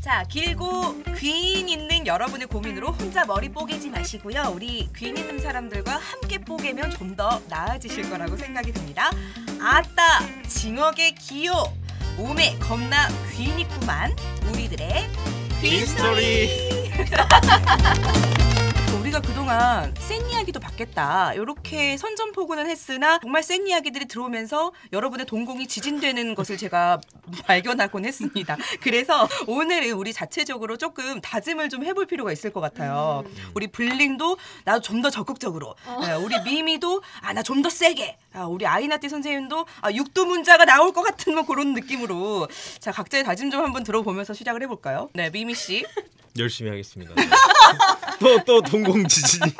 자, 길고 귀인 있는 여러분의 고민으로 혼자 머리 뽀개지 마시고요. 우리 귀인 있는 사람들과 함께 뽀개면 좀 더 나아지실 거라고 생각이 듭니다. 아따, 징어게 기요. 몸에 겁나 귀인 있구만. 우리들의 귀인 스토리. 우리가 그동안 센 이야기도 받겠다 이렇게 선전포고는 했으나 정말 센 이야기들이 들어오면서 여러분의 동공이 지진되는 것을 제가 발견하곤 했습니다. 그래서 오늘 우리 자체적으로 조금 다짐을 좀 해볼 필요가 있을 것 같아요. 우리 블링도 나도 좀 더 적극적으로, 우리 미미도 나 좀 더 세게, 우리 아이나띠 선생님도 육두문자가 나올 것 같은 뭐 그런 느낌으로 자 각자의 다짐 좀 한번 들어보면서 시작을 해볼까요? 네, 미미 씨. 열심히 하겠습니다. 또 동공지진이.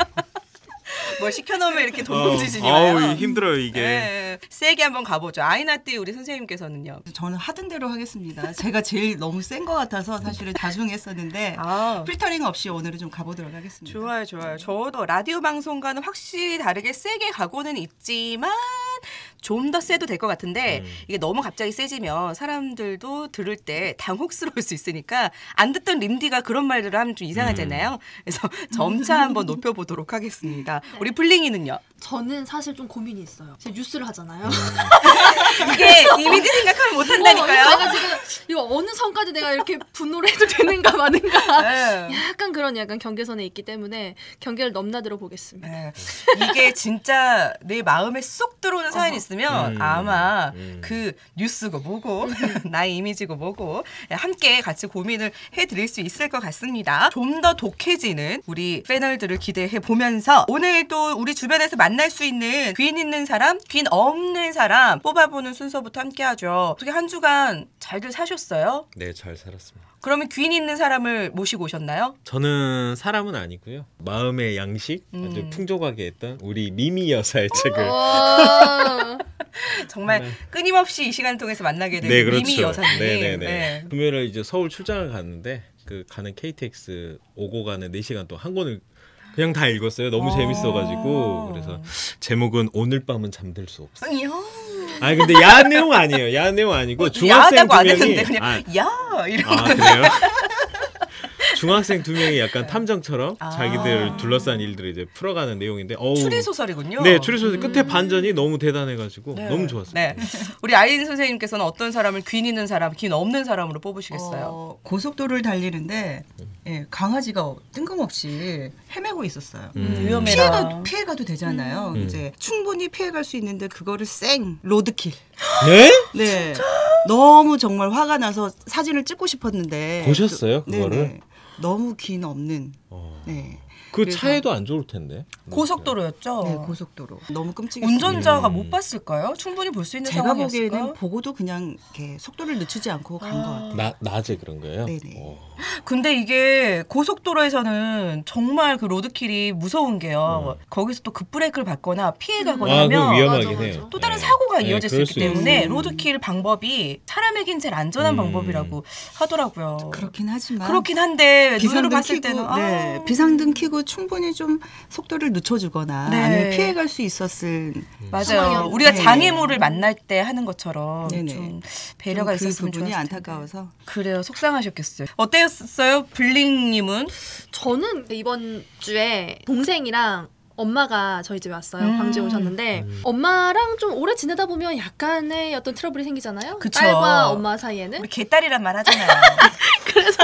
뭘 시켜놓으면 이렇게 동공지진이 와요. 아우 힘들어요 이게. 네, 세게 한번 가보죠. 아이나띠 우리 선생님께서는요. 저는 하던 대로 하겠습니다. 제가 제일 너무 센 것 같아서 사실은 다중했었는데 필터링 없이 오늘은 좀 가보도록 하겠습니다. 좋아요, 좋아요. 저도 라디오 방송과는 확실히 다르게 세게 가고는 있지만 좀 더 세도 될 것 같은데 이게 너무 갑자기 세지면 사람들도 들을 때 당혹스러울 수 있으니까 안 듣던 림디가 그런 말들을 하면 좀 이상하잖아요. 그래서 점차 한번 높여보도록 하겠습니다. 네. 우리 플링이는요? 저는 사실 좀 고민이 있어요. 제가 뉴스를 하잖아요. 이게 이미지 생각하면 못한다니까요. 내가 지금 이거 어느 선까지 내가 이렇게 분노를 해도 되는가 마는가. 네. 약간 경계선에 있기 때문에 경계를 넘나들어 보겠습니다. 네. 이게 진짜 내 마음에 쏙 들어오는 사연이 있으면 아마 그 뉴스고 뭐고 나의 이미지고 뭐고 함께 같이 고민을 해드릴 수 있을 것 같습니다. 좀 더 독해지는 우리 패널들을 기대해 보면서 오늘도 우리 주변에서 만날 수 있는 귀인 있는 사람, 귀인 없는 사람 뽑아보는 순서부터 함께 하죠. 어떻게 한 주간 잘들 사셨어요? 네, 잘 살았습니다. 그러면 귀인 있는 사람을 모시고 오셨나요? 저는 사람은 아니고요. 마음의 양식 아주 풍족하게 했던 우리 미미 여사의 책을. 정말 끊임없이 이 시간 통해서 만나게 된 네, 그렇죠. 미미 여사님. 네네네. 네. 금요일에 이제 서울 출장을 갔는데 그 가는 KTX 오고 가는 4시간 동안 한 권을 그냥 다 읽었어요. 너무 재밌어가지고. 그래서 제목은 오늘 밤은 잠들 수 없어. 아니 근데 야한 내용 아니에요. 야한 내용 아니고 중학생 두 명이 그냥 야 이런. 그래요? 중학생 2명이 약간 탐정처럼 자기들 둘러싼 일들을 이제 풀어가는 내용인데 추리 소설이군요. 네, 추리 소설 끝에 반전이 너무 대단해가지고 너무 좋았어요. 네. 우리 아이린 선생님께서는 어떤 사람을 귀인 있는 사람, 귀인 없는 사람으로 뽑으시겠어요? 고속도로를 달리는데 강아지가 뜬금없이 헤매고 있었어요. 위험해라. 피해가도 되잖아요. 이제 충분히 피해갈 수 있는데 그거를 로드킬. 네? 네. 너무 정말 화가 나서 사진을 찍고 싶었는데 보셨어요 그거를? 네네. 너무 귀인 없는. 네. 그 차에도 안 좋을 텐데. 고속도로였죠? 네, 고속도로. 너무 끔찍했어요. 운전자가 못 봤을까요? 충분히 볼 수 있는 제가 상황이었을까? 보기에는 보고도 그냥 이렇게 속도를 늦추지 않고 간 것 같아요. 낮에 그런 거예요? 네네. 근데 이게 고속도로에서는 정말 그 로드킬이 무서운 게요. 거기서 또 급브레이크를 밟거나 피해가거나 하면 그거 위험하긴 맞아. 해요. 또 다른 네. 사고가 네, 이어질 수 그럴 있기 때문에 있어요. 로드킬 방법이 사람에겐 제일 안전한 방법이라고 하더라고요. 그렇긴 하지만 그렇긴 한데 눈으로 비상등 봤을 켜고 때는 비상등 켜고 충분히 좀 속도를 늦춰주거나 네. 아니면 피해갈 수 있었을 맞아요. 상황이었는데. 우리가 장애물을 만날 때 하는 것처럼 네네. 좀 배려가 그 있었으면 부분이 좋았을 텐데. 안타까워서. 그래요. 속상하셨겠어요. 어땠어요? 블링님은? 저는 이번 주에 동생이랑 엄마가 저희 집에 왔어요. 광주에 오셨는데 엄마랑 좀 오래 지내다 보면 약간의 어떤 트러블이 생기잖아요. 그쵸. 딸과 엄마 사이에는. 우리 개딸이란 말 하잖아요. 그래서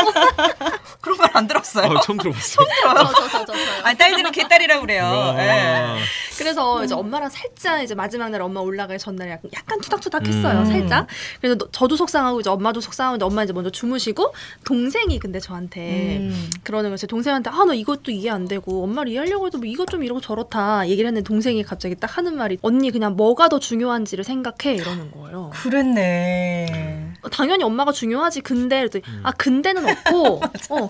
그런 말 안 들었어요? 처음 들어봤어요. 저요. 아니, 딸들은 개딸이라고 그래요. 와. 네. 그래서 이제 엄마랑 살짝 이제 마지막 날 엄마 올라갈 전날 약간 투닥투닥했어요. 살짝. 그래서 저도 속상하고 이제 엄마도 속상하고 엄마 이제 먼저 주무시고 동생이 근데 저한테 그러는 거죠. 동생한테 나 이것도 이해 안 되고 엄마를 이해하려고 해도 뭐 이것 좀 이러고 저렇다 얘기를 했는데 동생이 갑자기 딱 하는 말이 언니 그냥 뭐가 더 중요한지를 생각해 이러는 거예요. 그랬네. 당연히 엄마가 중요하지 근데 그랬더니 근데는 없고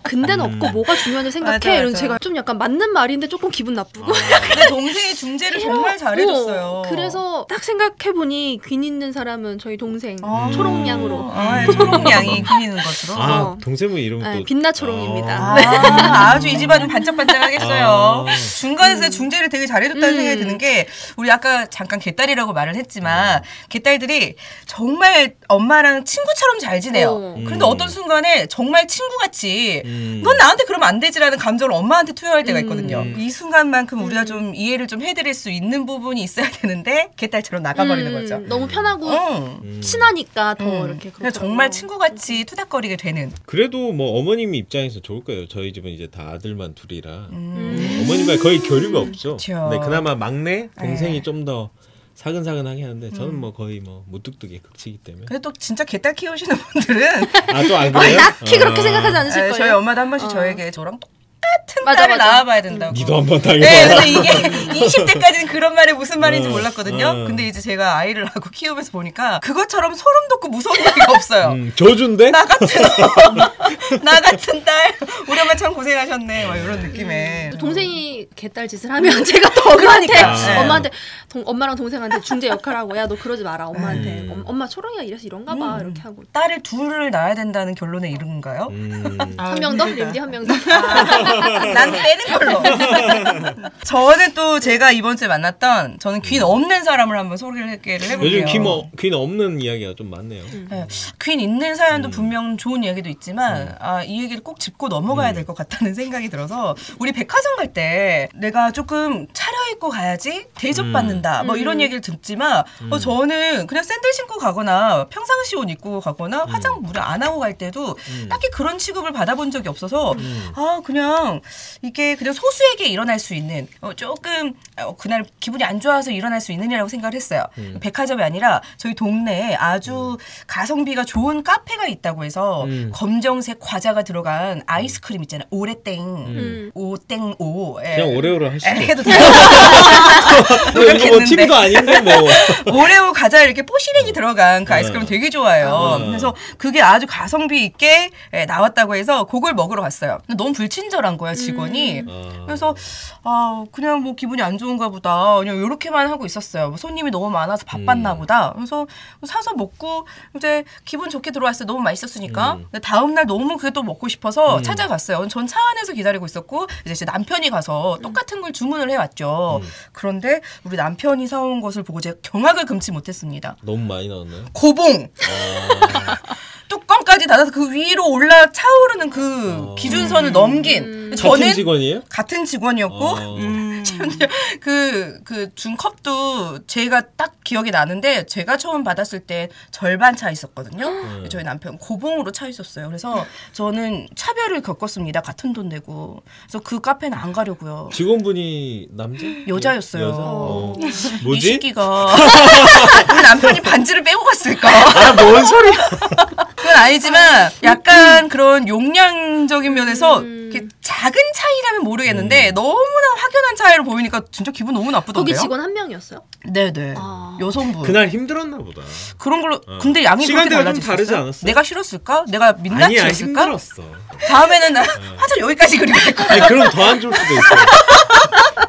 근데는 없고 뭐가 중요한지 생각해. 맞아. 이러면 제가 좀 약간 맞는 말인데 조금 기분 나쁘고 근데 동생이 중재를 정말 잘해줬어요. 그래서 딱 생각해보니 귀 있는 사람은 저희 동생 초롱양으로 초롱양이 귀니는 것으로. 동생분 이름은 또 빛나초롱입니다. 아주 이 집안은 반짝반짝하겠어요. 중간에서 중재를 되게 잘해줬다는 생각이 드는 게 우리 아까 잠깐 개딸이라고 말을 했지만 개딸들이 정말 엄마랑 친구 친구처럼 잘 지내요. 그런데 어떤 순간에 정말 친구같이 넌 나한테 그러면 안 되지라는 감정을 엄마한테 투여할 때가 있거든요. 이 순간만큼 우리가 좀 이해를 좀 해드릴 수 있는 부분이 있어야 되는데 개딸처럼 나가버리는 거죠. 너무 편하고 친하니까 더 이렇게 그냥 정말 친구같이 투닥거리게 되는. 그래도 뭐 어머님 입장에서 좋을 거예요. 저희 집은 이제 다 아들만 둘이라 어머님과 거의 교류가 없죠. 그쵸. 네, 그나마 막내 동생이 좀 더 사근사근하게 하는데 저는 뭐 거의 뭐 무뚝뚝이 극치기 때문에. 근데 또 진짜 개딸 키우시는 분들은 또 안 그래요? 딱히 그렇게 생각하지 않으실 거예요. 저희 엄마도 한 번씩 저에게 저랑 똑같은 맞아, 딸을 맞아. 낳아봐야 된다고. 니도 한번 당해봐. 네, 근데 이게 20대까지는 그런 말이 무슨 말인지 몰랐거든요. 근데 이제 제가 아이를 낳고 키우면서 보니까 그것처럼 소름 돋고 무서운 얘기가 없어요. 저주인데? 나 같은 딸, 우리 엄마 참 고생하셨네, 막 이런 느낌에. 동생이 개딸 짓을 하면 제가 더 엄마한테 그러니까. 엄마한테 엄마랑 동생한테 중재 역할하고 야 너 그러지 마라 엄마한테 엄마 초롱이가 이래서 이런가 봐 이렇게 하고 딸을 둘을 낳아야 된다는 결론에 이른가요? 한 명 더 림디 한 명 더. 난 빼는 걸로. 저는 또 제가 이번 주에 만났던 저는 귀 없는 사람을 한번 소개를 해볼게요. 요즘 귀 없는 이야기가 좀 많네요. 네. 귀 있는 사연도 분명 좋은 이야기도 있지만 이 얘기를 꼭 짚고 넘어가야 될 것 같다는 생각이 들어서 우리 백화점 갈 때 내가 조금 차려입고 가야지 대접받는다 뭐 이런 얘기를 듣지만 저는 그냥 샌들 신고 가거나 평상시 옷 입고 가거나 화장 무려 안 하고 갈 때도 딱히 그런 취급을 받아본 적이 없어서 그냥 이게 그냥 소수에게 일어날 수 있는 조금 그날 기분이 안 좋아서 일어날 수 있는 일이라고 생각을 했어요. 백화점이 아니라 저희 동네에 아주 가성비가 좋은 카페가 있다고 해서 검정색 과자가 들어간 아이스크림 있잖아요. 오레땡, 오땡오. 그냥 오레오를 하시죠. 해도 돼요. 이거 뭐 TV도 아닌데 뭐. 오레오 과자 이렇게 포시랭이 들어간 그 아이스크림 되게 좋아해요. 그래서 그게 아주 가성비 있게 나왔다고 해서 그걸 먹으러 갔어요. 근데 너무 불친절한 거야 직원이. 그래서 그냥 뭐 기분이 안 좋은가 보다. 그냥 이렇게만 하고 있었어요. 뭐 손님이 너무 많아서 바빴나 보다. 그래서 사서 먹고 이제 기분 좋게 들어왔어요. 너무 맛있었으니까. 근데 다음 날 너무 그게 또 먹고 싶어서 찾아갔어요. 전 차 안에서 기다리고 있었고 이제 제 남편이 가서 똑같은 걸 주문을 해왔죠. 그런데 우리 남편이 사온 것을 보고 제가 경악을 금치 못했습니다. 너무 많이 나왔나요? 고봉. 뚜껑까지 닫아서 그 위로 올라 차오르는 그 기준선을 넘긴. 저는 같은 직원이에요? 같은 직원이었고 심지어 그 준 컵도 제가 딱 기억이 나는데 제가 처음 받았을 때 절반 차 있었거든요. 저희 남편 고봉으로 차 있었어요. 그래서 저는 차별을 겪었습니다. 같은 돈 내고. 그래서 그 카페는 안 가려고요. 직원분이 남자? 여자였어요. 여자? 이 뭐지? 시기가 우리 남편이 반지를 빼고 갔을까? 뭔 소리야? 그건 아니지만 약간 그런 용량적인 면에서 이렇게 작은 차이라면 모르겠는데 너무나 확연한 차이로 보이니까 진짜 기분 너무 나쁘던데요. 거기 직원 한 명이었어요? 네네. 여성분. 그날 힘들었나 보다. 그런 걸로 근데 양이 그렇게 시간대가 좀 다르지 달라졌었어요? 않았어요? 내가 싫었을까? 내가 아니야, 민낯이었을까? 힘들었어. 다음에는 나 화장 여기까지 그리고 갈 거야. 아니, 그럼 더 안 좋을 수도 있어.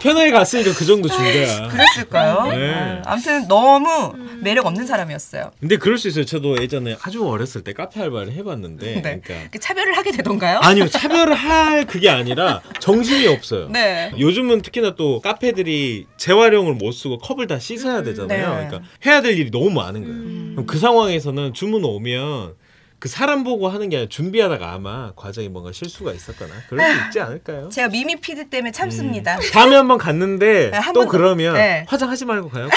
편하게 갔으니까 그 정도 준 거야. 그랬을까요? 네. 아무튼 너무 매력 없는 사람이었어요. 근데 그럴 수 있어요. 저도 예전에 아주 어렸을 때 카페 알바를 해봤는데, 네. 그러니까 차별을 하게 되던가요? 아니요, 차별을 할 그게 아니라 정신이 없어요. 네. 요즘은 특히나 또 카페들이 재활용을 못 쓰고 컵을 다 씻어야 되잖아요. 네. 그러니까 해야 될 일이 너무 많은 거예요. 그럼 그 상황에서는 주문 오면 그 사람 보고 하는 게 아니라 준비하다가 아마 과정에 뭔가 실수가 있었거나 그럴 수 있지 않을까요? 제가 미미 피드 때문에 참습니다. 다음에 한번 갔는데 네, 한 또 번 더. 그러면 네. 화장하지 말고 가요.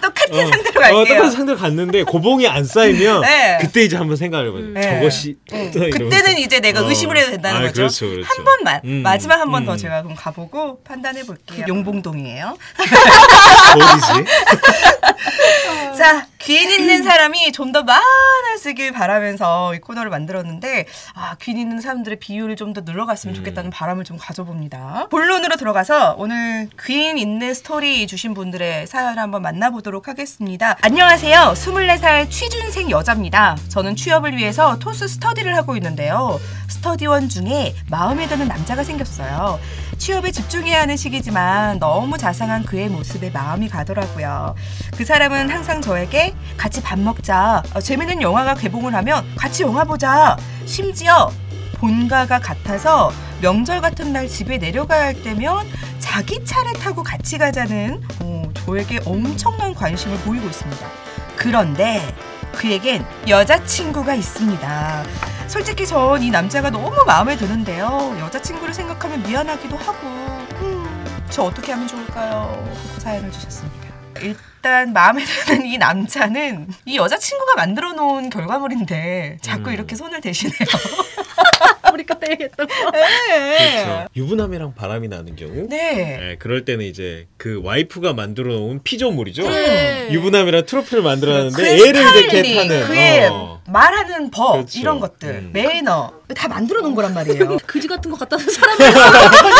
똑같은 상태로 갈게요. 똑같은 상태로 갔는데 고봉이 안 쌓이면 네. 그때 이제 한번 생각을 해봐요. 네. 저것이 그때는 이제 내가 의심을 해도 된다는 거죠. 그렇죠, 그렇죠. 한 번만 마지막 한 번 더 제가 그럼 가보고 판단해 볼게요. 용봉동이에요. 어디지? 자, 귀인 있는 사람이 좀 더 많아지길 바라면서 이 코너를 만들었는데 귀인 있는 사람들의 비율을 좀 더 늘어갔으면 좋겠다는 바람을 좀 가져봅니다. 본론으로 들어가서 오늘 귀인 있는 스토리 주신 분들의 사연을 한번 만나보도록 하겠습니다. 안녕하세요. 24살 취준생 여자입니다. 저는 취업을 위해서 토스 스터디를 하고 있는데요. 스터디원 중에 마음에 드는 남자가 생겼어요. 취업에 집중해야 하는 시기지만 너무 자상한 그의 모습에 마음이 가더라고요. 그 사람은 항상 저에게 같이 밥 먹자, 재밌는 영화가 개봉을 하면 같이 영화 보자, 심지어 본가가 같아서 명절 같은 날 집에 내려가야 할 때면 자기 차를 타고 같이 가자는 저에게 엄청난 관심을 보이고 있습니다. 그런데 그에겐 여자친구가 있습니다. 솔직히 전 이 남자가 너무 마음에 드는데요. 여자친구를 생각하면 미안하기도 하고 저 어떻게 하면 좋을까요? 사연을 주셨습니다. 일단 마음에 드는 이 남자는 이 여자친구가 만들어 놓은 결과물인데 자꾸 이렇게 손을 대시네요. 우리 그때 얘기했던 거. 네. 그렇죠. 유부남이랑 바람이 나는 경우. 네. 그럴 때는 이제 그 와이프가 만들어 놓은 피조물이죠. 네. 유부남이랑 트로피를 만들어놨는데 그 애를 이렇게 스타일리, 타는. 그의 말하는 법 그렇죠. 이런 것들 매너 다 만들어 놓은 거란 말이에요. 그지 같은 거 갖다 놓은 사람이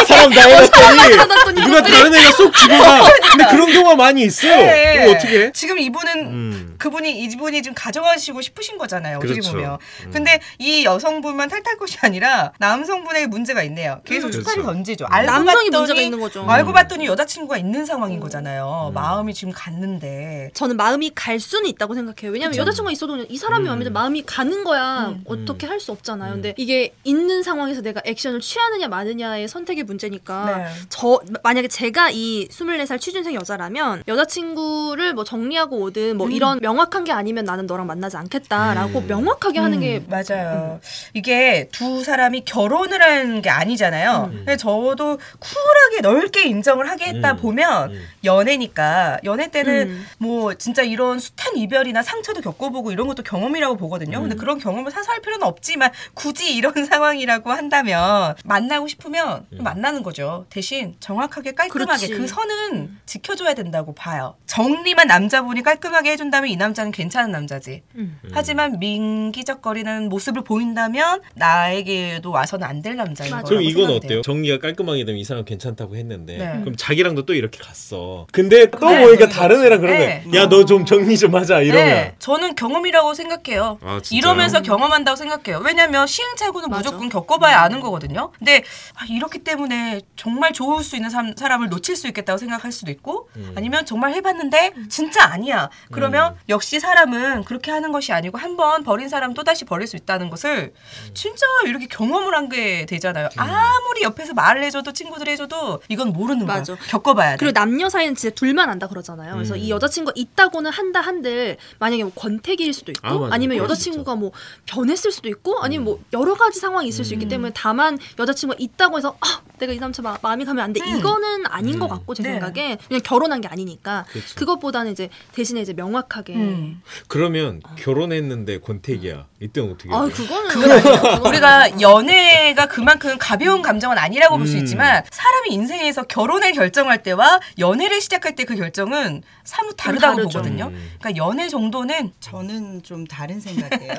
사람 다 해놨더니 놨더니 누가 다른 애가 쏙 집어가. 근데 그런 경우가 많이 있어요. 네. 그럼 어떻게 해? 지금 이분은 이분이 좀 가져가시고 싶으신 거잖아요. 어떻게 그렇죠. 보면. 근데 이 여성분만 탓할 것이 아니라 남성분에게 문제가 있네요. 계속 축하를 그렇죠. 던지죠. 알고 남성이 봤더니, 문제가 있는 거죠. 알고 봤더니 여자친구가 있는 상황인 거잖아요. 마음이 지금 갔는데. 저는 마음이 갈 수는 있다고 생각해요. 왜냐면 여자친구가 있어도 그냥 이 사람이 마음이 가는 거야. 어떻게 할 수 없잖아요. 근데 이게 있는 상황에서 내가 액션을 취하느냐 마느냐의 선택의 문제니까 네. 만약에 제가 이 24살 취준생 여자라면 여자친구를 뭐 정리하고 오든 뭐 이런 명확한 게 아니면 나는 너랑 만나지 않겠다라고 명확하게 하는 게 맞아요. 이게 두 사람이 결혼을 한 게 아니잖아요. 근데 저도 쿨하게 넓게 인정을 하겠다 보면 연애니까 연애 때는 뭐 진짜 이런 숱한 이별이나 상처도 겪어보고 이런 것도 경험이라고 보거든요. 근데 그런 경험을 사서 할 필요는 없지만 굳이 이런 상황이라고 한다면 만나고 싶으면 만나는 거죠. 대신 정확하게 깔끔하게 그렇지. 그 선은 지켜줘야 된다고 봐요. 정리만 남자분이 깔끔하게 해준다면 이 남자는 괜찮은 남자지. 하지만 민기적거리는 모습을 보인다면 나에게도 와서는 안 될 남자인 거라고 그럼 이건 생각돼요. 어때요? 정리가 깔끔하게 되면 이 사람 괜찮다고 했는데 네. 그럼 자기랑도 또 이렇게 갔어. 근데 또 네, 보니까 정리가 다른 애랑 그런 네. 거야. 야 너 좀 정리 좀 하자 이러면. 네, 저는 경험이라고 생각해요. 아, 진짜요? 이러면서 경험한다고 생각해요. 왜냐면 시행착오는 맞아. 무조건 겪어봐야 아는 거거든요. 근데 이렇기 때문에 정말 좋을 수 있는 사람을 놓칠 수 있겠다고 생각할 수도 있고 아니면 정말 해봤는데 진짜 아니야. 그러면 역시 사람은 그렇게 하는 것이 아니고 한번 버린 사람 또다시 버릴 수 있다는 것을 진짜 이렇게 경험을 한 게 되잖아요. 아무리 옆에서 말을 해줘도 친구들이 해줘도 이건 모르는 거야. 맞아. 겪어봐야 돼. 그리고 남녀 사이는 진짜 둘만 안다 그러잖아요. 그래서 이 여자친구가 있다고는 한들 만약에 뭐 권태기일 수도 있고 맞아. 아니면 그럴 여자친구가 뭐 변했을 수도 있고 아니면 뭐 여러 가지 상황이 있을 수 있기 때문에 다만 여자친구가 있다고 해서 내가 이 남자 마음이 가면 안 돼. 이거는 아닌 것 같고 제 네. 생각에 그냥 결혼한 게 아니니까 그렇죠. 그것보다는 이제 대신에 이제 명확하게 그러면 결혼했는데 권태기야. 이때는 어떻게 해야 돼? 그거는 우리가 연애가 그만큼 가벼운 감정은 아니라고 볼 수 있지만 사람이 인생에서 결혼을 결정할 때와 연애를 시작할 때 그 결정은 사뭇 다르다고 다르죠. 보거든요. 그러니까 연애 정도는 저는 좀 다른 생각이에요.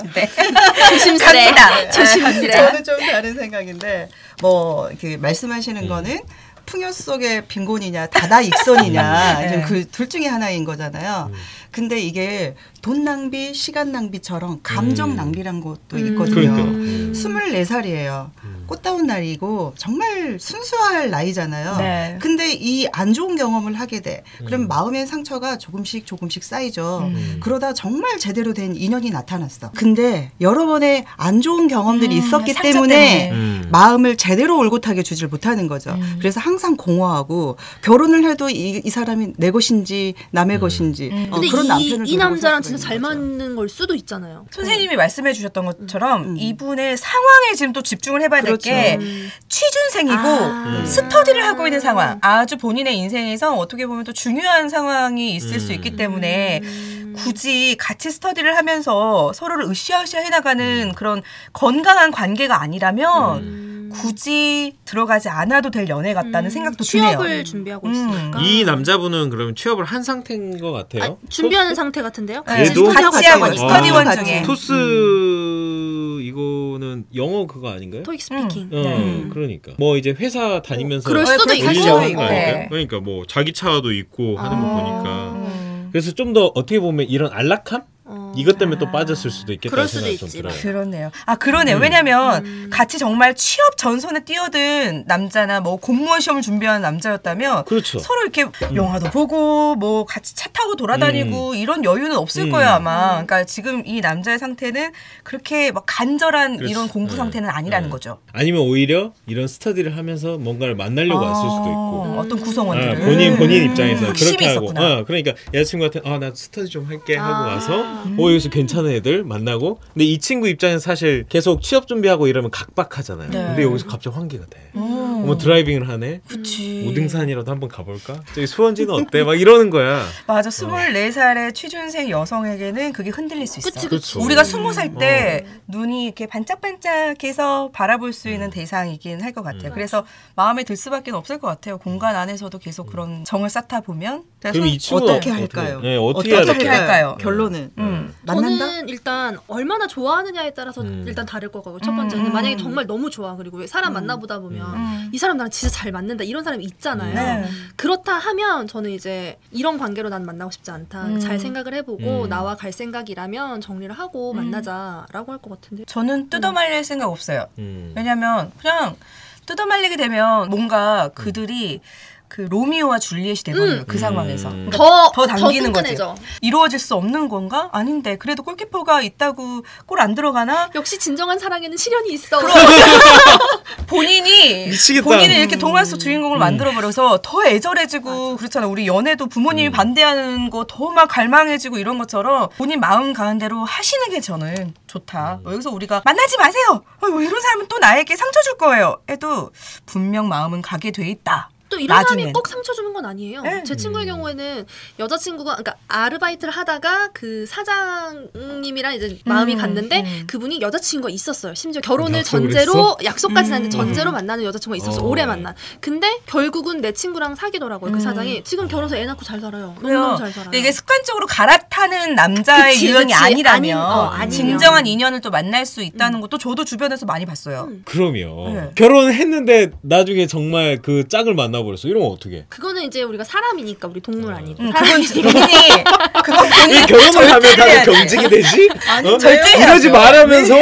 조심스레 갑니다. 조심스레 저는 좀 다른 생각인데 뭐 이렇게 말씀하시는 거는 풍요 속의 빈곤이냐 다다익선이냐 네. 그 둘 중에 하나인 거잖아요. 근데 이게 돈 낭비, 시간 낭비처럼 감정 낭비란 것도 있거든요. 그러니까요. 24살이에요. 꽃다운 나이고 정말 순수할 나이잖아요. 네. 근데 이 안 좋은 경험을 하게 돼. 그럼 마음의 상처가 조금씩 쌓이죠. 그러다 정말 제대로 된 인연이 나타났어. 근데 여러 번의 안 좋은 경험들이 있었기 상처 때문에 때문에. 마음을 제대로 올곧하게 주질 못하는 거죠. 그래서 항상 공허하고 결혼을 해도 이 사람이 내 것인지 남의 것인지 근데 그런 남편을 이 두고 남자랑 살 진짜 수가 잘 있는 거죠. 맞는 걸 수도 있잖아요. 선생님이 말씀해 주셨던 것처럼 이분의 상황에 지금 또 집중을 해봐야 될 게 취준생이고 스터디를 하고 있는 상황. 아주 본인의 인생에서 어떻게 보면 또 중요한 상황이 있을 수 있기 때문에 굳이 같이 스터디를 하면서 서로를 으쌰으쌰 해나가는 그런 건강한 관계가 아니라면 굳이 들어가지 않아도 될 연애 같다는 생각도 드네요. 취업을 준비하고 있으니까. 이 남자분은 그러면 취업을 한 상태인 것 같아요. 준비하는 상태 같은데요? 얘도? 같이 하고 스터디원 같이. 중에. 토스 이거는 영어 그거 아닌가요? 토익 스피킹. 그러니까 뭐 이제 회사 다니면서 그럴 수도 그럴 있고. 수도 하는 있고. 거 아닐까요? 네. 그러니까 뭐 자기 차도 있고 하는 거 보니까 그래서 좀 더 어떻게 보면 이런 안락함 이것 때문에 또 빠졌을 수도 있겠다는 그럴 수도 생각이 좀 있지. 들어요. 그러네요. 그러네요. 왜냐면 같이 정말 취업 전선에 뛰어든 남자나 뭐 공무원 시험을 준비하는 남자였다면 그렇죠. 서로 이렇게 영화도 보고 뭐 같이 차 타고 돌아다니고 이런 여유는 없을 거예요 아마. 그러니까 지금 이 남자의 상태는 그렇게 막 간절한 그렇지. 이런 공부 상태는 아니라는 거죠. 아니면 오히려 이런 스터디를 하면서 뭔가를 만나려고 왔을 수도 있고. 어떤 구성원들을 본인 입장에서 욕심이 그렇게 하고 있었구나. 그러니까 여자친구한테 나 스터디 좀 할게 하고 와서 여기서 괜찮은 애들 만나고 근데 이 친구 입장에서 사실 계속 취업 준비하고 이러면 각박하잖아요. 네. 근데 여기서 갑자기 환기가 돼. 뭐 드라이빙을 하네. 그치. 오등산이라도 한번 가볼까? 저기 수원지는 어때? 막 이러는 거야. 맞아. 24살의 취준생 여성에게는 그게 흔들릴 수 있어. 그치, 그쵸. 우리가 20살 때 눈이 이렇게 반짝반짝해서 바라볼 수 있는 대상이긴 할 것 같아요. 그래서 마음에 들 수밖에 없을 것 같아요. 공간 안에서도 계속 그런 정을 쌓다 보면. 그럼 이 친구는 어떻게 할까요? 네, 어떻게 해야 어떻게 될까요? 할까요? 결론은 만난다? 저는 일단 얼마나 좋아하느냐에 따라서 일단 다를 거고 첫 번째는 만약에 정말 너무 좋아 그리고 사람 만나보다 보면 이 사람 나랑 진짜 잘 맞는다 이런 사람이 있잖아요. 네. 그렇다 하면 저는 이제 이런 관계로 난 만나고 싶지 않다. 잘 생각을 해보고 나와 갈 생각이라면 정리를 하고 만나자라고 할 것 같은데. 저는 뜯어말릴 생각 없어요. 음. 왜냐면 그냥 뜯어말리게 되면 뭔가 그들이 그 로미오와 줄리엣이 돼버려요. 그 상황에서. 그러니까 더 당기는 거지. 끈끈해져. 이루어질 수 없는 건가? 아닌데 그래도 골키퍼가 있다고 골 안 들어가나? 역시 진정한 사랑에는 시련이 있어. 본인이 미치겠다. 본인을 이렇게 동화 속 주인공을 만들어버려서 더 애절해지고 그렇잖아. 우리 연애도 부모님이 반대하는 거 더 막 갈망해지고 이런 것처럼 본인 마음 가는 대로 하시는 게 저는 좋다. 여기서 우리가 만나지 마세요. 이런 사람은 또 나에게 상처 줄 거예요. 해도 분명 마음은 가게 돼 있다. 또 이런 나중엔. 사람이 꼭 상처 주는 건 아니에요. 네. 제 친구의 경우에는 여자친구가 그러니까 아르바이트를 하다가 그 사장님이랑 이제 마음이 갔는데 그분이 여자친구가 있었어요. 심지어 결혼을 약속을 전제로 약속까지는 아닌데 전제로 만나는 여자친구가 있었어. 오래 만난. 근데 결국은 내 친구랑 사귀더라고요. 그 사장이 지금 결혼해서 애 낳고 잘 살아요. 너무너무 잘 살아요. 이게 습관적으로 갈아타는 남자의 그치, 유형이 그치. 아니라면 아니면. 진정한 인연을 또 만날 수 있다는 것도 저도 주변에서 많이 봤어요. 그러면 네. 결혼을 했는데 나중에 정말 그 짝을 만나버렸어. 이러면 어떻게? 그거는 이제 우리가 사람이니까 우리 동물 아니고. 그건 본인이 왜 결혼을 하면 다들 경직이 되지? 아니, 절대 이러지 말하면서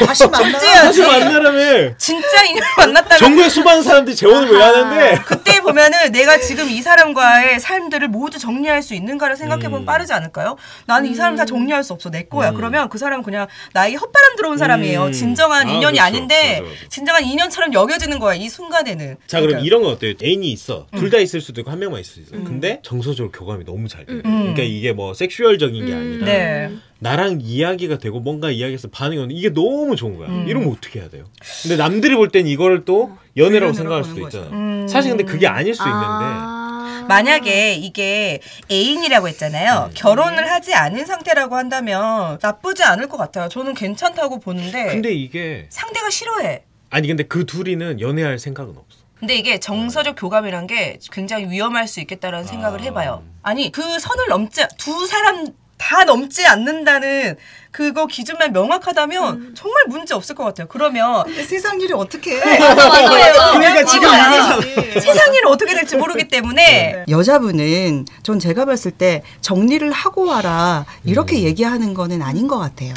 다시 만나. 다시 만나라며. 진짜 인연을 만났다면 전국의 수많은 사람들이 재혼을 왜 하는데? 그때 보면은 내가 지금 이 사람과의 삶들을 모두 정리할 수 있는가를 생각해보면 빠르지 않을까요? 나는 이 사람 다 정리할 수 없어. 내 거야. 그러면 그 사람은 그냥 나에게 헛바람 들어온 사람이에요. 진정한 인연이 그렇죠. 아닌데 맞아, 맞아. 진정한 인연처럼 여겨지는 거야. 이 순간에는. 자 그럼 그러니까. 이런 건 어때요? 애인이 있어. 둘 다 있을 수도 있고 한 명만 있을 수도 있어. 근데 정서적으로 교감이 너무 잘 돼. 그러니까 이게 뭐 섹슈얼적인 게 아니라 네. 나랑 이야기가 되고 뭔가 이야기해서 반응이 오는 이게 너무 좋은 거야. 이러면 어떻게 해야 돼요? 근데 남들이 볼 땐 이거를 또 연애라고 불륜으로 생각할 보는 수도 거죠. 있잖아. 사실 근데 그게 아닐 수 있는데 만약에 이게 애인이라고 했잖아요. 결혼을 하지 않은 상태라고 한다면 나쁘지 않을 것 같아요. 저는 괜찮다고 보는데 근데 이게 상대가 싫어해. 아니 근데 그 둘이는 연애할 생각은 없어. 근데 이게 정서적 교감이란 게 굉장히 위험할 수 있겠다라는 생각을 해봐요. 아니 그 선을 넘지 두 사람 다 넘지 않는다는 그거 기준만 명확하다면 정말 문제 없을 것 같아요. 그러면 세상 일이 어떻게 그러니까 지금 세상 일은 어떻게 될지 모르기 때문에 여자분은 전 제가 봤을 때 정리를 하고 와라 이렇게 얘기하는 거는 아닌 것 같아요.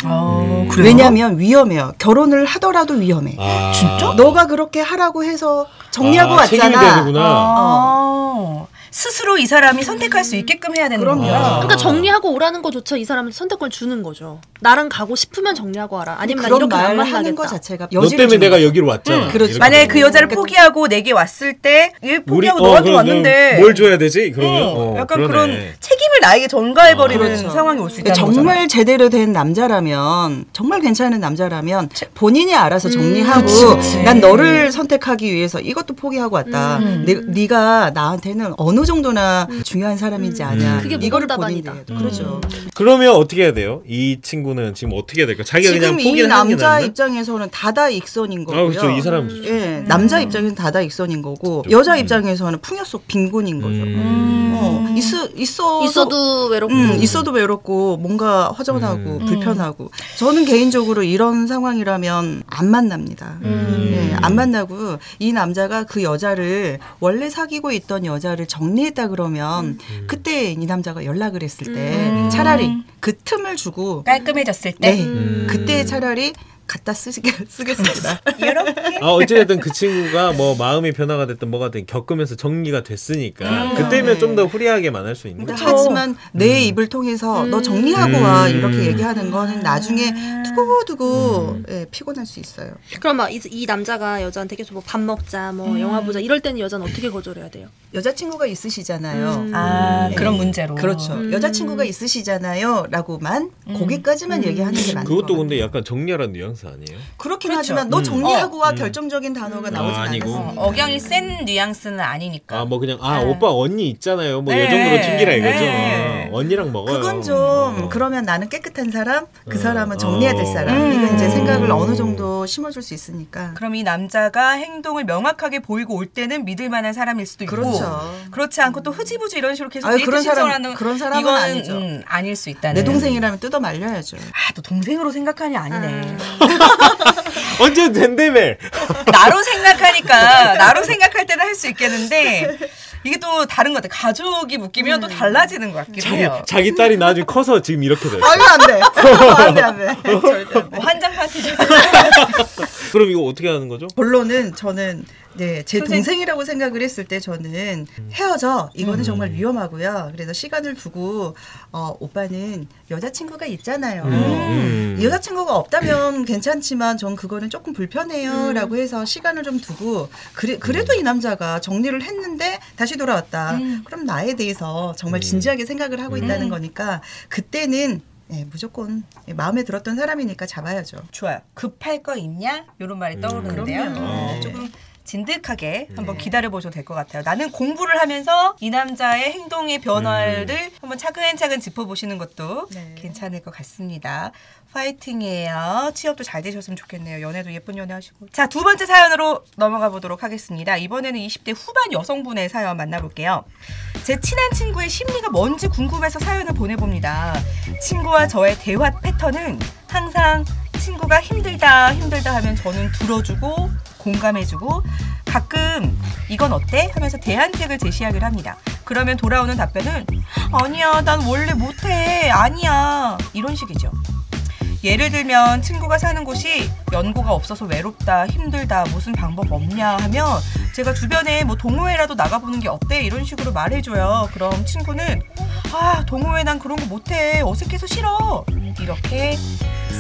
왜냐하면 위험해요. 결혼을 하더라도 위험해. 진짜? 너가 그렇게 하라고 해서 정리하고 책임이 왔잖아. 되는구나. 스스로 이 사람이 선택할 수 있게끔 해야 되는 그럼요. 거야. 그러니까 정리하고 오라는 거조차 이 사람한테 선택권을 주는 거죠. 나랑 가고 싶으면 정리하고 와라. 아니면 난 그런 이렇게 안 말 만나겠다. 하는 거 자체가 너 여지를 때문에 주는 내가 거죠. 여기로 왔잖아. 그렇죠. 이렇게 만약에 되는 그 거야. 여자를 포기하고 내게 왔을 때 얘 포기하고 우리- 너한테 그럼 왔는데 뭘 줘야 되지? 그러면 약간 그러네. 그런 책임을 나에게 전가해버리는 그렇죠. 상황이 올 수 그러니까 있다는 정말 거잖아요. 제대로 된 남자라면 정말 괜찮은 남자라면 본인이 알아서 정리하고 그치. 난 너를 선택하기 위해서 이것도 포기하고 왔다. 네가 나한테는 어느 정도나 중요한 사람인지 아냐. 그게 이거를 무건다반이다. 본인이 해도 그렇죠. 그러면 어떻게 해야 돼요? 이 친구는 지금 어떻게 해야 될까? 자기가 그냥 지금 이 포기를 하는 게 남자 낫나? 입장에서는 다다익선인 거고요. 아 그렇죠. 이 사람 예, 남자 입장에서는 다다익선인 거고 여자 입장에서는 풍요 속 빈곤인 거죠. 있어도 외롭고. 있어도 외롭고 뭔가 허전하고 불편하고 저는 개인적으로 이런 상황이라면 안 만납니다. 예, 안 만나고 이 남자가 그 여자를 원래 사귀고 있던 여자를 정리했다 그러면 그때 이 남자가 연락을 했을 때 차라리 그 틈을 주고 깔끔해졌을 때 네, 그때 차라리 갖다 쓰겠습니다. 이렇게 어찌됐든 그 친구가 뭐 마음의 변화가 됐든 뭐가 됐든 겪으면서 정리가 됐으니까 그때면 네. 좀 더 후리하게 만날 수 있는 거죠. 하지만 내 입을 통해서 너 정리하고 와 이렇게 얘기하는 거는 나중에 두고두고 예, 피곤할 수 있어요. 그럼 막 이 남자가 여자한테 계속 뭐 밥 먹자, 뭐 영화 보자 이럴 때는 여자는 어떻게 거절해야 돼요? 여자친구가 있으시잖아요. 아, 네. 그런 문제로. 그렇죠. 여자친구가 있으시잖아요. 라고만 거기까지만 얘기하는 게 맞는 그것도 거예요. 근데 약간 정렬한 뉘앙스 아니에요? 그렇긴 그렇죠. 하지만 너 정리하고 와 결정적인 단어가 나오진 아니고. 않았어요. 억양이 센 뉘앙스는 아니니까. 아 뭐 그냥 오빠 언니 있잖아요. 뭐 이 네. 정도로 챙기라 이거죠. 네. 언니랑 먹어요. 그건 좀 그러면 나는 깨끗한 사람, 그 사람은 정리해야 될 사람. 이거 이제 생각을 어느 정도 심어줄 수 있으니까. 그럼 이 남자가 행동을 명확하게 보이고 올 때는 믿을 만한 사람일 수도 있고 그렇죠. 그렇지 않고 또 흐지부지 이런 식으로 계속 아유, 데이트 그런 사람- 신청을 하는 그런 사람은 이건 아니죠. 아닐 수 있다는. 내 동생이라면 뜯어 말려야죠. 또 동생으로 생각하니 아니네. 언제 된다며. 나로 생각할 때는 할 수 있겠는데 이게 또 다른 것 같아. 가족이 묶이면 또 달라지는 것 같기도 해요. 자기 딸이 나중에 커서 지금 이렇게 됐어. 아유 안 돼. 안 돼. 절대 안 돼. 뭐 환장 파티죠. 그럼 이거 어떻게 하는 거죠? 본론은 저는 제 선생- 동생이라고 생각을 했을 때 저는 헤어져. 이거는 정말 위험하고요. 그래서 시간을 두고 오빠는 여자친구가 있잖아요. 여자친구가 없다면 괜찮지만 전 그거는 조금 불편해요라고 해서 시간을 좀 두고 그래도 이 남자가 정리를 했는데 다시 돌아왔다. 그럼 나에 대해서 정말 진지하게 생각을 하고 있다는 거니까 그때는 무조건 마음에 들었던 사람이니까 잡아야죠. 좋아요. 급할 거 있냐? 이런 말이 떠오르는데요. 그럼요. 조금 진득하게 한번 기다려보셔도 될 것 같아요. 나는 공부를 하면서 이 남자의 행동의 변화를 한번 차근차근 짚어보시는 것도 네. 괜찮을 것 같습니다. 파이팅이에요. 취업도 잘 되셨으면 좋겠네요. 연애도 예쁜 연애 하시고. 자, 두 번째 사연으로 넘어가 보도록 하겠습니다. 이번에는 20대 후반 여성분의 사연 만나볼게요. 제 친한 친구의 심리가 뭔지 궁금해서 사연을 보내봅니다. 친구와 저의 대화 패턴은 항상 친구가 힘들다 하면 저는 들어주고 공감해주고 가끔 이건 어때? 하면서 대안책을 제시하기를 합니다. 그러면 돌아오는 답변은 아니야 난 원래 못해 아니야 이런 식이죠. 예를 들면 친구가 사는 곳이 연고가 없어서 외롭다 힘들다 무슨 방법 없냐 하면 제가 주변에 뭐 동호회라도 나가보는 게 어때 이런 식으로 말해줘요. 그럼 친구는 동호회 난 그런 거 못해 어색해서 싫어 이렇게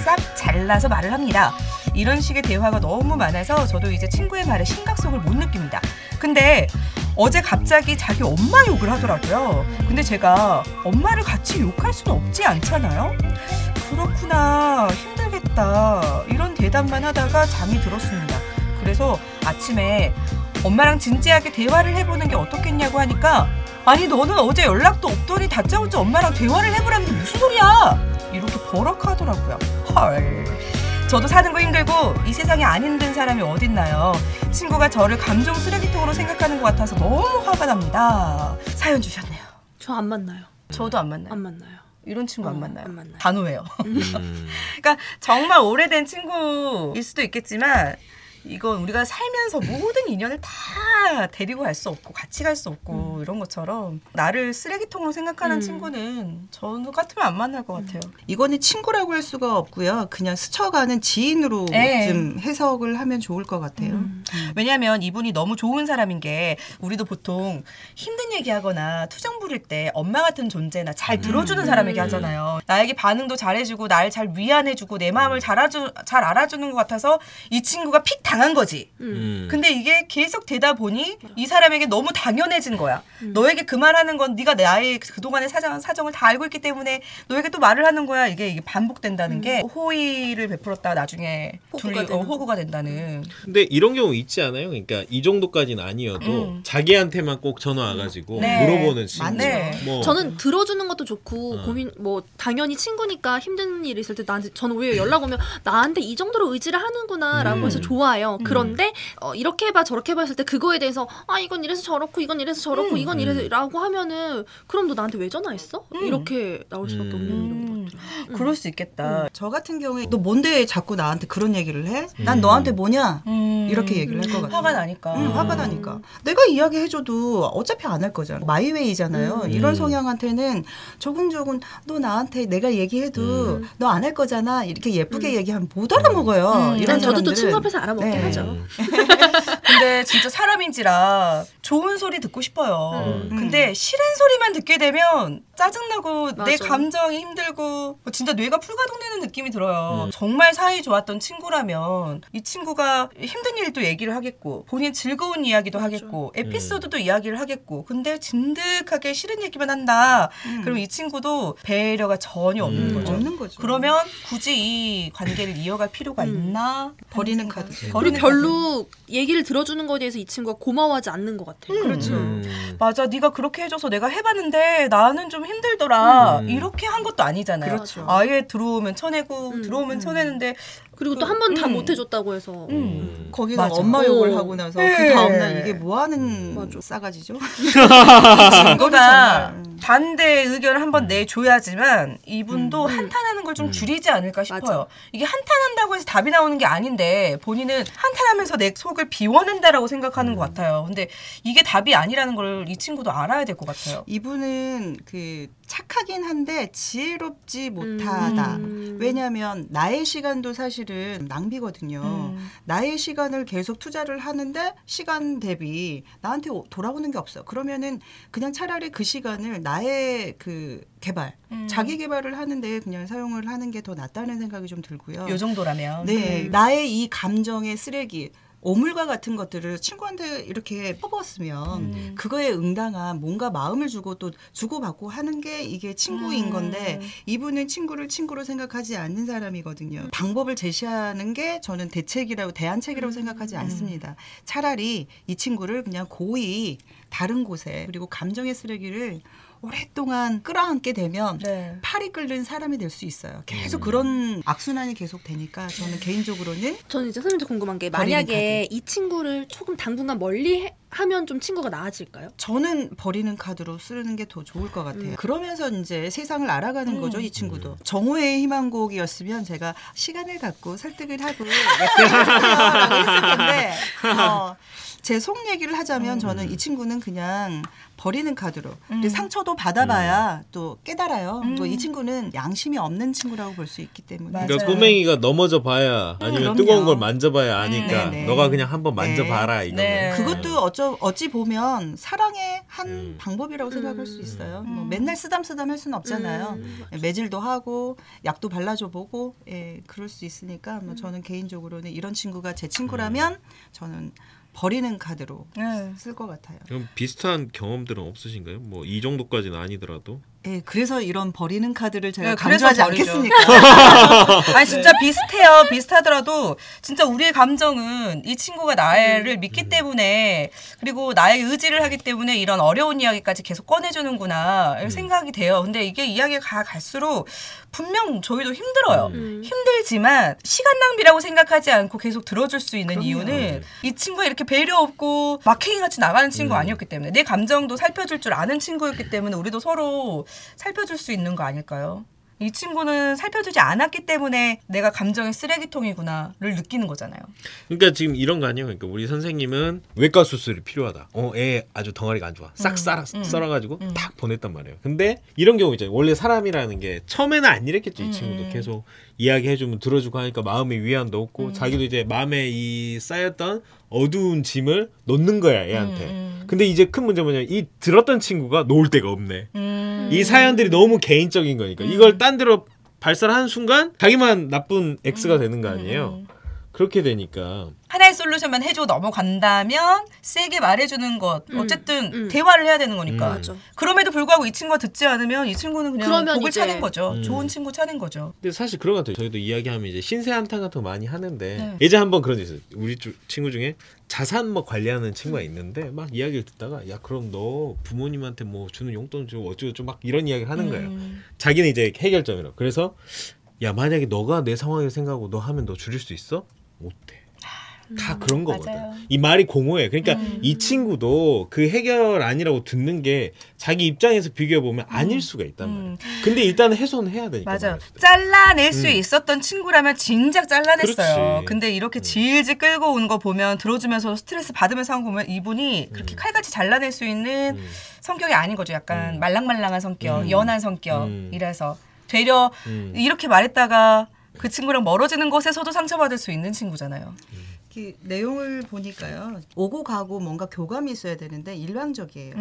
싹 잘라서 말을 합니다. 이런 식의 대화가 너무 많아서 저도 이제 친구의 말에 심각성을 못 느낍니다. 근데 어제 갑자기 자기 엄마 욕을 하더라고요. 근데 제가 엄마를 같이 욕할 수는 없지 않잖아요. 그렇구나 힘들겠다 이런 대답만 하다가 잠이 들었습니다. 그래서 아침에 엄마랑 진지하게 대화를 해보는 게 어떻겠냐고 하니까 아니 너는 어제 연락도 없더니 다짜고짜 엄마랑 대화를 해보라는 게 무슨 소리야 이렇게 버럭하더라고요. 헐 저도 사는 거 힘들고 이 세상에 안 힘든 사람이 어딨나요. 친구가 저를 감정 쓰레기통으로 생각하는 것 같아서 너무 화가 납니다. 사연 주셨네요. 저 안 만나요. 저도 안 만나요. 안 만나요. 이런 친구 안 만나요. 안 만나요. 단호해요. 그러니까 정말 오래된 친구일 수도 있겠지만 이건 우리가 살면서 모든 인연을 다 데리고 갈 수 없고 같이 갈 수 없고 이런 것처럼 나를 쓰레기통으로 생각하는 친구는 저 같으면 안 만날 것 같아요. 이거는 친구라고 할 수가 없고요. 그냥 스쳐가는 지인으로 네. 좀 해석을 하면 좋을 것 같아요. 왜냐하면 이분이 너무 좋은 사람인 게 우리도 보통 힘든 얘기하거나 투정 부릴 때 엄마 같은 존재나 잘 들어주는 사람에게 하잖아요. 나에게 반응도 잘해주고 날 잘 위안해주고 내 마음을 잘 알아주는 것 같아서 이 친구가 픽 당한 거지. 근데 이게 계속 되다 보니 이 사람에게 너무 당연해진 거야. 너에게 그 말하는 건 네가 나의 그동안의 사정을 다 알고 있기 때문에 너에게 또 말을 하는 거야. 이게 반복된다는 게 호의를 베풀었다가 나중에 호구가 된다는. 근데 이런 경우 있지 않아요? 그러니까 이 정도까지는 아니어도 자기한테만 꼭 전화 와가지고 네. 물어보는 친구. 네. 뭐 저는 들어주는 것도 좋고 고민 뭐 당연히 친구니까 힘든 일이 있을 때 나한테 저는 오히려 연락 오면 나한테 이 정도로 의지를 하는구나라고 해서 좋아요. 그런데 이렇게 해봐 저렇게 해봐 했을 때 그거에 대해서 이건 이래서 저렇고 이건 이래서 저렇고 이건 이래서라고 하면은 그럼 너 나한테 왜 전화했어? 이렇게 나올 수밖에 없는 이런 것들. 그럴 수 있겠다. 저 같은 경우에 너 뭔데 자꾸 나한테 그런 얘기를 해? 난 너한테 뭐냐? 이렇게 얘기를 할 것 같아요. 화가 나니까. 화가 나니까. 내가 이야기해줘도 어차피 안 할 거잖아. 마이웨이잖아요. 이런 성향한테는 조금조금 너 나한테 내가 얘기해도 너 안 할 거잖아. 이렇게 예쁘게 얘기하면 못 알아먹어요. 이런 저도 또 사람들은. 친구 앞에서 알아먹긴 네. 하죠. 근데 진짜 사람인지라 좋은 소리 듣고 싶어요. 근데 싫은 소리만 듣게 되면 짜증나고 내 맞아. 감정이 힘들고 진짜 뇌가 풀가동되는 느낌이 들어요. 정말 사이 좋았던 친구라면 이 친구가 힘든 일도 얘기를 하겠고 본인 즐거운 이야기도 하겠고 에피소드도 이야기를 하겠고 근데 진득하게 싫은 얘기만 한다. 그럼 이 친구도 배려가 전혀 없는 거죠. 없는 거죠. 그러면 굳이 이 관계를 이어갈 필요가 있나? 버리는 카드. 버리는 그리고 별로 얘기를 들어주는 거에 대해서 이 친구가 고마워하지 않는 것 같아요. 그렇죠. 맞아, 네가 그렇게 해줘서 내가 해봤는데 나는 좀 힘들더라. 이렇게 한 것도 아니잖아요. 그렇죠. 아예 들어오면 쳐내고 들어오면 쳐내는데 그리고 또 한 번 다 못해줬다고 해서 거기서 맞아. 엄마 욕을 어. 하고 나서 네. 그 다음날 이게 뭐하는 맞아. 싸가지죠? 친구가 정말. 반대 의견을 한번 내줘야지만 이분도 한탄하는 걸 좀 줄이지 않을까 싶어요. 맞아. 이게 한탄한다고 해서 답이 나오는 게 아닌데 본인은 한탄하면서 내 속을 비워낸다라고 생각하는 것 같아요. 근데 이게 답이 아니라는 걸 이 친구도 알아야 될 것 같아요. 이분은 그 착하긴 한데 지혜롭지 못하다. 왜냐하면 나의 시간도 사실은 낭비거든요. 나의 시간을 계속 투자를 하는데 시간 대비 나한테 돌아오는 게 없어. 그러면은 그냥 차라리 그 시간을 나의 그 개발, 자기 개발을 하는데 그냥 사용을 하는 게 더 낫다는 생각이 좀 들고요. 요 정도라면. 네, 나의 이 감정의 쓰레기. 오물과 같은 것들을 친구한테 이렇게 퍼부었으면 그거에 응당한 뭔가 마음을 주고 또 주고받고 하는 게 이게 친구인 건데 이분은 친구를 친구로 생각하지 않는 사람이거든요. 방법을 제시하는 게 저는 대안책이라고 생각하지 않습니다. 차라리 이 친구를 그냥 고이 다른 곳에 그리고 감정의 쓰레기를 오랫동안 끌어안게 되면 네. 팔이 끓는 사람이 될 수 있어요. 계속 그런 악순환이 계속 되니까 저는 개인적으로는 저는 이제 선생님도 궁금한 게 버리는 만약에 이 친구를 조금 당분간 멀리 하면 좀 친구가 나아질까요? 저는 버리는 카드로 쓰는 게 더 좋을 것 같아요. 그러면서 이제 세상을 알아가는 거죠, 이 친구도. 정오의 희망곡이었으면 제가 시간을 갖고 설득을 하고 예쁘게 했을 텐데 제 속 얘기를 하자면 저는 이 친구는 그냥 버리는 카드로. 근데 상처도 받아봐야 또 깨달아요. 또 이 친구는 양심이 없는 친구라고 볼 수 있기 때문에. 맞아요. 그러니까 꼬맹이가 넘어져 봐야 아니면 그럼요. 뜨거운 걸 만져봐야 아니까 네네. 너가 그냥 한번 만져봐라 이거는. 네. 그것도 어찌 보면 사랑의 한 방법이라고 생각할 수 있어요. 뭐 맨날 쓰담쓰담 할 수는 없잖아요. 매질도 하고 약도 발라줘 보고 그럴 수 있으니까 뭐 저는 개인적으로는 이런 친구가 제 친구라면 저는 버리는 카드로 쓸 것 같아요. 그럼 비슷한 경험들은 없으신가요? 뭐 이 정도까지는 아니더라도. 예, 그래서 이런 버리는 카드를 제가 네, 그래서 강조하지 버리죠. 않겠습니까? 아니 진짜 비슷해요. 비슷하더라도 진짜 우리의 감정은 이 친구가 나를 믿기 때문에 그리고 나의 의지를 하기 때문에 이런 어려운 이야기까지 계속 꺼내주는구나 이런 생각이 돼요. 근데 이게 이야기가 갈수록 분명 저희도 힘들어요. 힘들지만 시간 낭비라고 생각하지 않고 계속 들어줄 수 있는 이유는 이 친구가 이렇게 배려 없고 막행이같이 나가는 친구 아니었기 때문에 내 감정도 살펴줄 줄 아는 친구였기 때문에 우리도 서로 살펴줄 수 있는 거 아닐까요? 이 친구는 살펴주지 않았기 때문에 내가 감정의 쓰레기통이구나를 느끼는 거잖아요. 그러니까 지금 이런 거 아니에요. 그러니까 우리 선생님은 외과 수술이 필요하다. 애 아주 덩어리가 안 좋아. 싹 썰어가지고 탁 보냈단 말이에요. 근데 이런 경우 있잖아요. 원래 사람이라는 게 처음에는 안 이랬겠죠. 이 친구도 계속 이야기해주면 들어주고 하니까 마음의 위안도 없고 자기도 이제 마음에 이 쌓였던 어두운 짐을 놓는 거야 애한테. 근데 이제 큰 문제 뭐냐면 이 들었던 친구가 놓을 데가 없네. 이 사연들이 너무 개인적인 거니까 이걸 딴 데로 발설하는 순간 자기만 나쁜 X가 되는 거 아니에요. 그렇게 되니까 하나의 솔루션만 해주고 넘어간다면 세게 말해주는 것 어쨌든 대화를 해야 되는 거니까 맞아. 그럼에도 불구하고 이 친구가 듣지 않으면 이 친구는 그냥 그러면 복을 이제 차는 거죠. 좋은 친구 차는 거죠. 근데 사실 그런 것 같아요. 저희도 이야기하면 이제 신세 한탄 같은 거 많이 하는데 네. 예전에 한번 그런 적 있어요. 우리 친구 중에 자산 뭐 관리하는 친구가 있는데 막 이야기를 듣다가 야 그럼 너 부모님한테 뭐 주는 용돈 주고 어쩌고 막 이런 이야기를 하는 거예요. 자기는 이제 해결점이라고. 그래서 야 만약에 너가 내 상황을 생각하고 너 하면 너 줄일 수 있어? 못해. 다 그런 거거든. 맞아요. 이 말이 공허해. 그러니까 이 친구도 그 해결 아니라고 듣는 게 자기 입장에서 비교해 보면 아닐 수가 있단 말이야. 근데 일단은 해소는 해야 되니까. 맞아. 말했을 때. 잘라낼 수 있었던 친구라면 진작 잘라냈어요. 그렇지. 근데 이렇게 질질 끌고 온 거 보면 들어주면서 스트레스 받으면서 한 거 보면 이분이 그렇게 칼같이 잘라낼 수 있는 성격이 아닌 거죠. 약간 말랑말랑한 성격, 연한 성격이라서 되려 이렇게 말했다가 그 친구랑 멀어지는 것에서도 상처받을 수 있는 친구잖아요. 그 내용을 보니까요. 오고 가고 뭔가 교감이 있어야 되는데 일방적이에요.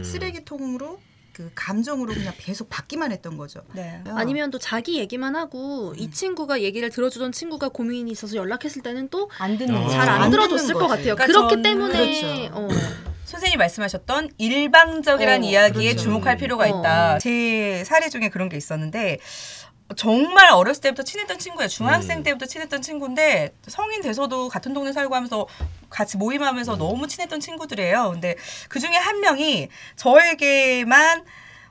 쓰레기통으로 그 감정으로 그냥 계속 받기만 했던 거죠. 네. 아니면 또 자기 얘기만 하고 이 친구가 얘기를 들어주던 친구가 고민이 있어서 연락했을 때는 또 안 듣는 잘 안 안 들어줬을 듣는 것 거지. 같아요. 그러니까 그렇기 저는 때문에 선생님이 말씀하셨던 일방적이라는 이야기에 그렇죠. 주목할 필요가 있다. 제 사례 중에 그런 게 있었는데 정말 어렸을 때부터 친했던 친구예요. 중학생 때부터 친했던 친구인데 성인 돼서도 같은 동네 살고 하면서 같이 모임하면서 너무 친했던 친구들이에요. 근데 그중에 한 명이 저에게만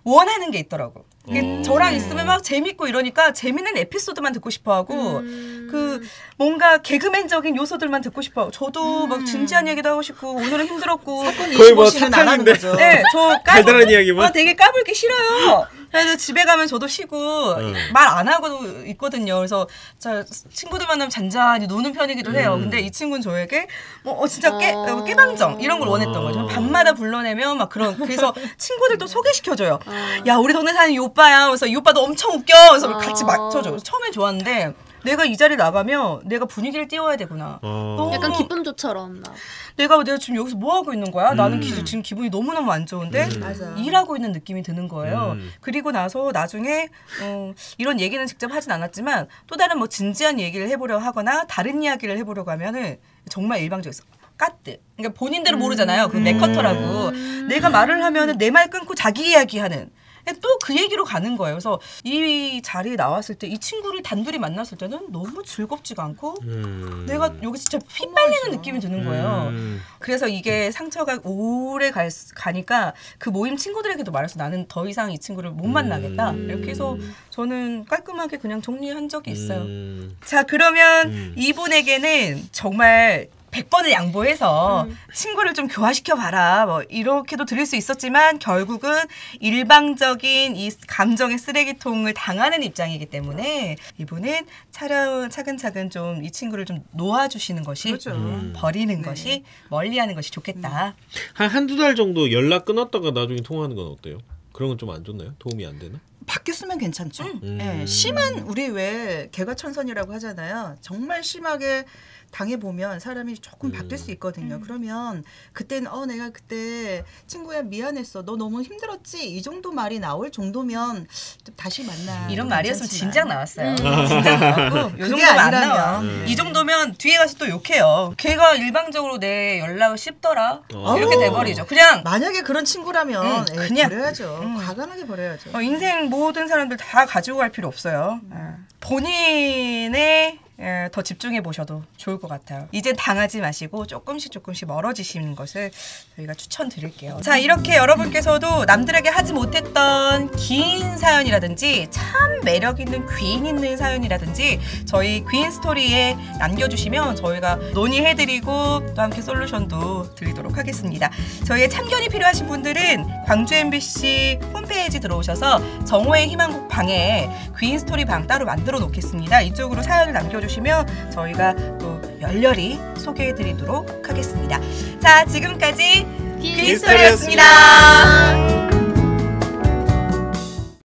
원하는 게 있더라고. 이게 저랑 있으면 막 재밌고 이러니까 재밌는 에피소드만 듣고 싶어하고 그 뭔가 개그맨적인 요소들만 듣고 싶어하고 저도 막 진지한 얘기도 하고 싶고 오늘은 힘들었고 거의 뭐 25시는 안 하는 사탕인데. 거죠. 네, 저 달달한 이야기만? 되게 까불기 싫어요. 그래서 집에 가면 저도 쉬고 말 안 하고 있거든요. 그래서 자, 친구들 만나면 잔잔히 노는 편이기도 해요. 근데 이 친구는 저에게 뭐 진짜 깨방정 이런 걸 원했던 거죠. 밤마다 불러내면 막 그래서 친구들도 소개시켜줘요. 야 우리 동네 사는 이 오빠야. 그래서 이 오빠도 엄청 웃겨. 그래서 같이 맞춰줘. 처음엔 좋았는데 내가 이 자리를 나가면 내가 분위기를 띄워야 되구나. 약간 기쁨조처럼 막. 내가 지금 여기서 뭐 하고 있는 거야? 나는 지금 기분이 너무너무 안 좋은데 맞아. 일하고 있는 느낌이 드는 거예요. 그리고 나서 나중에 이런 얘기는 직접 하진 않았지만 또 다른 뭐 진지한 얘기를 해보려 하거나 다른 이야기를 해보려고 하면은 정말 일방적이었어. 까뜨. 그러니까 본인들은 모르잖아요. 그 맥커터라고. 내가 말을 하면은 내 말 끊고 자기 이야기하는. 또 그 얘기로 가는 거예요. 그래서 이 자리에 나왔을 때 이 친구를 단둘이 만났을 때는 너무 즐겁지가 않고 내가 여기 진짜 피 빨리는 느낌이 드는 거예요. 그래서 이게 상처가 오래 가니까 그 모임 친구들에게도 말해서 나는 더 이상 이 친구를 못 만나겠다. 이렇게 해서 저는 깔끔하게 그냥 정리한 적이 있어요. 자, 그러면 이분에게는 정말 100번을 양보해서 친구를 좀 교화시켜 봐라. 뭐 이렇게도 들을 수 있었지만 결국은 일방적인 이 감정의 쓰레기통을 당하는 입장이기 때문에 이분은 차근차근 좀 이 친구를 좀 놓아주시는 것이 그렇죠. 버리는 것이 멀리하는 것이 좋겠다. 한두 달 정도 연락 끊었다가 나중에 통화하는 건 어때요? 그런 건 좀 안 좋나요? 도움이 안 되나? 바뀌었으면 괜찮죠. 네, 심한 우리 왜 개과천선이라고 하잖아요. 정말 심하게 당해보면 사람이 조금 바뀔 수 있거든요. 그러면 그때는 내가 그때 친구야 미안했어. 너 너무 힘들었지? 이 정도 말이 나올 정도면 좀 다시 만나. 이런 말이었으면 괜찮지만. 진작 나왔어요. 진작 나왔고 요 그게 정도면 안 아니라면. 나와. 이 정도면 뒤에 가서 또 욕해요. 걔가 일방적으로 내 연락을 씹더라. 이렇게 돼버리죠. 그냥 만약에 그런 친구라면 그냥. 그냥 버려야죠. 과감하게 버려야죠. 인생 모든 사람들 다 가지고 갈 필요 없어요. 본인의 더 집중해 보셔도 좋을 것 같아요. 이제 당하지 마시고 조금씩 멀어지시는 것을 저희가 추천드릴게요. 자, 이렇게 여러분께서도 남들에게 하지 못했던 긴 사연이라든지 참 매력 있는 귀인 있는 사연이라든지 저희 귀인 스토리에 남겨주시면 저희가 논의해드리고 또 함께 솔루션도 드리도록 하겠습니다. 저희의 참견이 필요하신 분들은 광주 MBC 홈페이지 들어오셔서 정호의 희망곡 방에 귀인 스토리 방 따로 만들어 놓겠습니다. 이쪽으로 사연을 남겨주시면 저희가 또 열렬히 소개해드리도록 하겠습니다. 자, 지금까지 귀인 스토리였습니다.